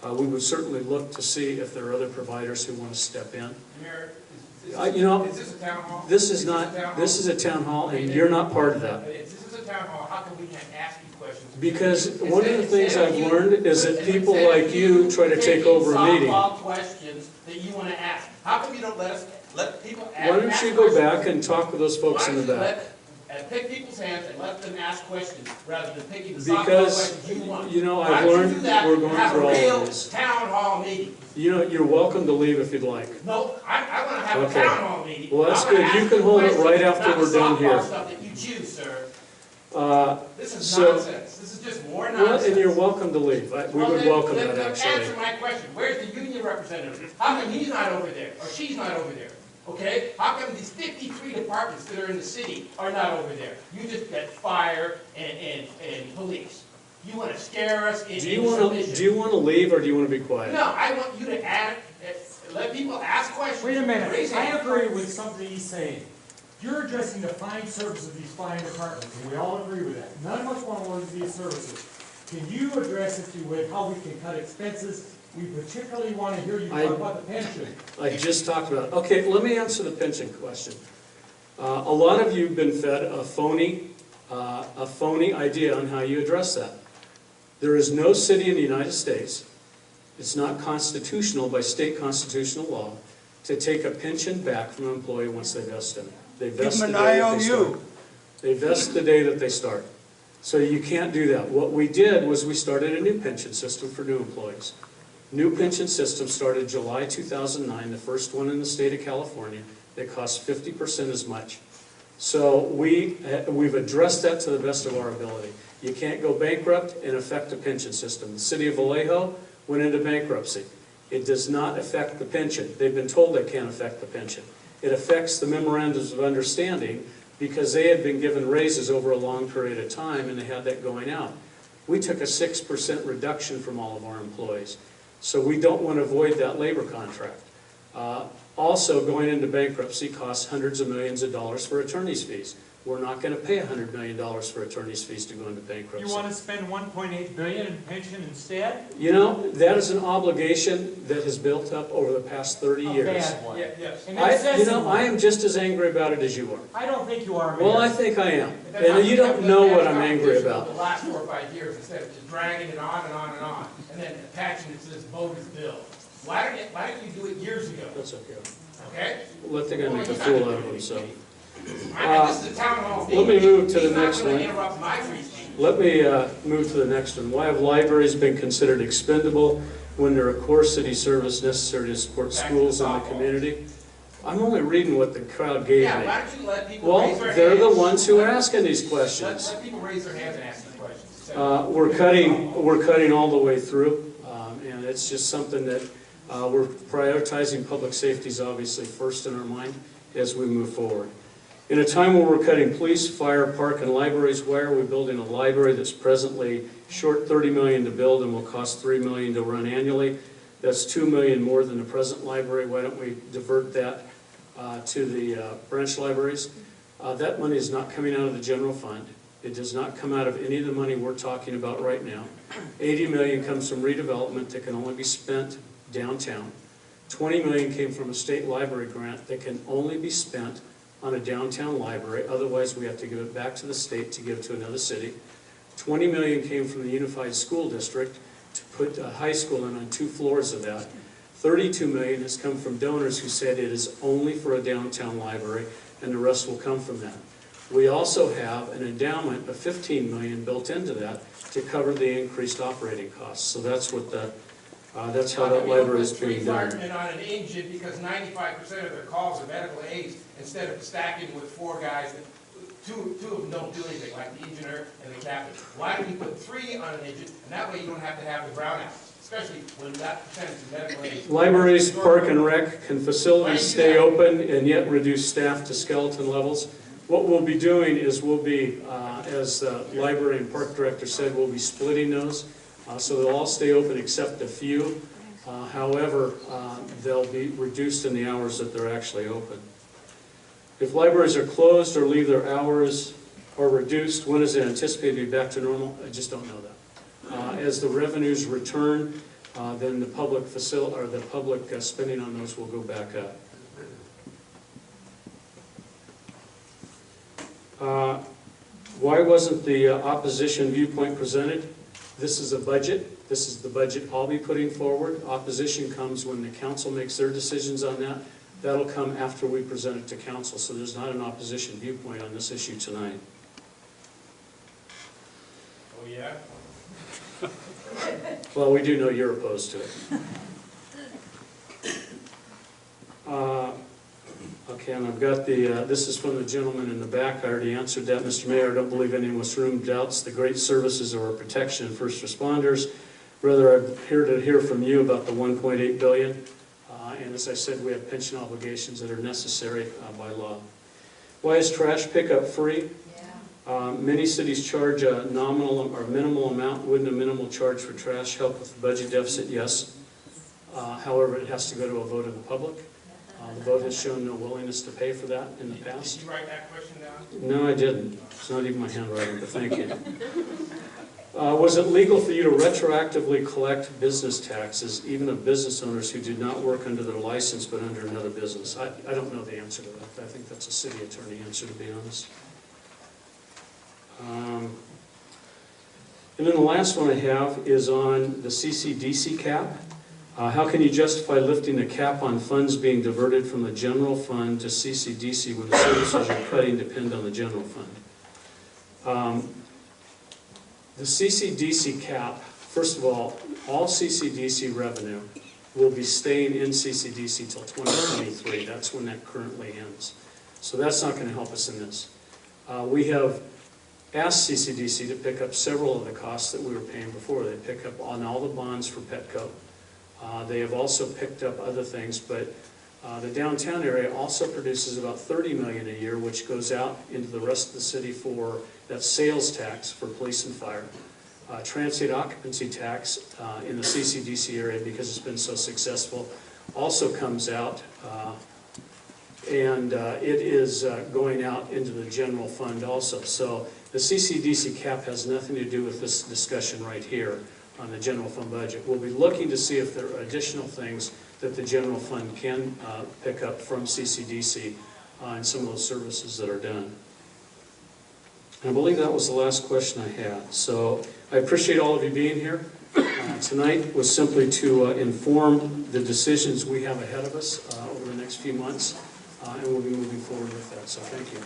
We would certainly look to see if there are other providers who want to step in. Mayor, You know, is this a town hall? this is not, this is a town hall, and you're not part of that. If this is a town hall, how come we can't ask you questions? Because one of the things I've learned is that people like you try to take over a meeting. Softball questions that you want to ask. How come you don't let people ask? Why don't you go back and talk with those folks in the back? Pick people's hands and let them ask questions rather than picking the softball Because, questions you want. you know, Why I've don't you learned do that we're and going have through a all real of this. town hall meeting? You know, you're welcome to leave if you'd like. No, I want to have Okay. a town hall meeting. Well, that's I'm gonna good. You ask can hold it questions, right after not we're the done softball here. stuff that you choose, sir. This is So- nonsense. This is just more Well, nonsense. and you're welcome to leave. We would welcome that, Then actually. answer my question. Where's the union representative? How come he's not over there, or she's not over there? Okay? How come these 53 departments that are in the city are not over there? You just got fire and police. You want to scare us into Do you want to leave, or do you want to be quiet? No, I want you to let people ask questions. Wait a minute, Raise I hands. agree with something he's saying. You're addressing the fine service of these fine departments, and we all agree with that. None of us want to lose these services. Can you address, if you would, how we can cut expenses? We particularly want to hear you talk about the pension. I just talked about it. Okay, let me answer the pension question. A lot of you have been fed a phony idea on how you address that. There is no city in the United States, it's not constitutional by state constitutional law, to take a pension back from an employee once they vest in it. They vest the day that they start. They vest the day that they start. So you can't do that. What we did was we started a new pension system for new employees. New pension system started July 2009, the first one in the state of California, that costs 50% as much. So we've addressed that to the best of our ability. You can't go bankrupt and affect the pension system. The city of Vallejo went into bankruptcy. It does not affect the pension. They've been told they can't affect the pension. It affects the memorandums of understanding because they had been given raises over a long period of time and they had that going out. We took a 6% reduction from all of our employees. So we don't want to avoid that labor contract. Also, going into bankruptcy costs hundreds of millions of dollars for attorney's fees. We're not going to pay $100 million for attorney's fees to go into bankruptcy. You want to spend $1.8 billion in pension instead? You know, that is an obligation that has built up over the past 30 years. A bad one. Yes. An I excessive one. am just as angry about it as you are. I don't think you are, Mayor. Well, I think I am. And you don't know what I'm angry about. The last 4 or 5 years, instead of just dragging it on and on and on, and then attaching it to this bogus bill. Why didn't you do it years ago? That's okay. Okay? Let the guy make a fool out of himself. This is a town hall Let me move to the next He's not one. going to interrupt my free speech. Let me move to the next one. Why have libraries been considered expendable when they're a core city service necessary to support schools and the community? I'm only reading what the crowd gave Yeah, me. why don't you let people Well, raise their hands? they're the ones who are asking these questions. Let people raise their hands and ask these questions. We're cutting all the way through, and it's just something that we're prioritizing. Public safety is obviously first in our mind as we move forward. In a time where we're cutting police, fire, park, and libraries, why are we building a library that's presently short $30 million to build and will cost $3 million to run annually? That's $2 million more than the present library. Why don't we divert that to the branch libraries? That money is not coming out of the general fund. It does not come out of any of the money we're talking about right now. $80 million comes from redevelopment that can only be spent downtown. $20 million came from a state library grant that can only be spent on a downtown library. Otherwise, we have to give it back to the state to give to another city. $20 million came from the Unified School District to put a high school in on 2 floors of that. $32 million has come from donors who said it is only for a downtown library, and the rest will come from that. We also have an endowment of $15 million built into that to cover the increased operating costs. So that's what that's how that library is being done. Firemen on an engine because 95% of their calls are medical aids instead of stacking with 4 guys that two of them don't do anything, like the engineer and the captain. Why don't you put 3 on an engine, and that way you don't have to have the brownouts, especially when that percentage of medical aids. Libraries, park and rec, can facilities stay open and yet reduce staff to skeleton levels? What we'll be doing is we'll be, as the library and park director said, we'll be splitting those. So they'll all stay open except a few. However, they'll be reduced in the hours that they're actually open. If libraries are closed or leave their hours or reduced, when is it anticipated to be back to normal? I just don't know that. As the revenues return, then the public spending on those will go back up. Why wasn't the opposition viewpoint presented? This is a budget. This is the budget I'll be putting forward. Opposition comes when the council makes their decisions on that. That'll come after we present it to council, so there's not an opposition viewpoint on this issue tonight. Oh, yeah? Well, we do know you're opposed to it. Okay, and I've got this is from the gentleman in the back. I already answered that, Mr. Mayor. I don't believe anyone in this room doubts the great services of our protection and first responders. Rather, I'm here to hear from you about the $1.8 billion. And as I said, we have pension obligations that are necessary by law. Why is trash pickup free? Many cities charge a nominal or minimal amount. Wouldn't a minimal charge for trash help with the budget deficit? Yes. However, it has to go to a vote of the public. The vote has shown no willingness to pay for that in the past. Did you write that question down? No, I didn't. It's not even my handwriting, but thank you. Was it legal for you to retroactively collect business taxes, even of business owners who did not work under their license but under another business? I don't know the answer to that. I think that's a city attorney answer, to be honest. And then the last one I have is on the CCDC cap. How can you justify lifting the cap on funds being diverted from the general fund to CCDC when the services you're cutting depend on the general fund? The CCDC cap, first of all CCDC revenue will be staying in CCDC till 2023. That's when that currently ends. So that's not going to help us in this. We have asked CCDC to pick up several of the costs that we were paying before. They pick up on all the bonds for Petco. They have also picked up other things, but the downtown area also produces about $30 million a year, which goes out into the rest of the city for that sales tax for police and fire. Transit occupancy tax in the CCDC area, because it's been so successful, also comes out, and it is going out into the general fund also. So the CCDC cap has nothing to do with this discussion right here on the general fund budget. We'll be looking to see if there are additional things that the general fund can pick up from CCDC and some of those services that are done. And I believe that was the last question I had. So I appreciate all of you being here. Tonight was simply to inform the decisions we have ahead of us over the next few months, and we'll be moving forward with that. So thank you.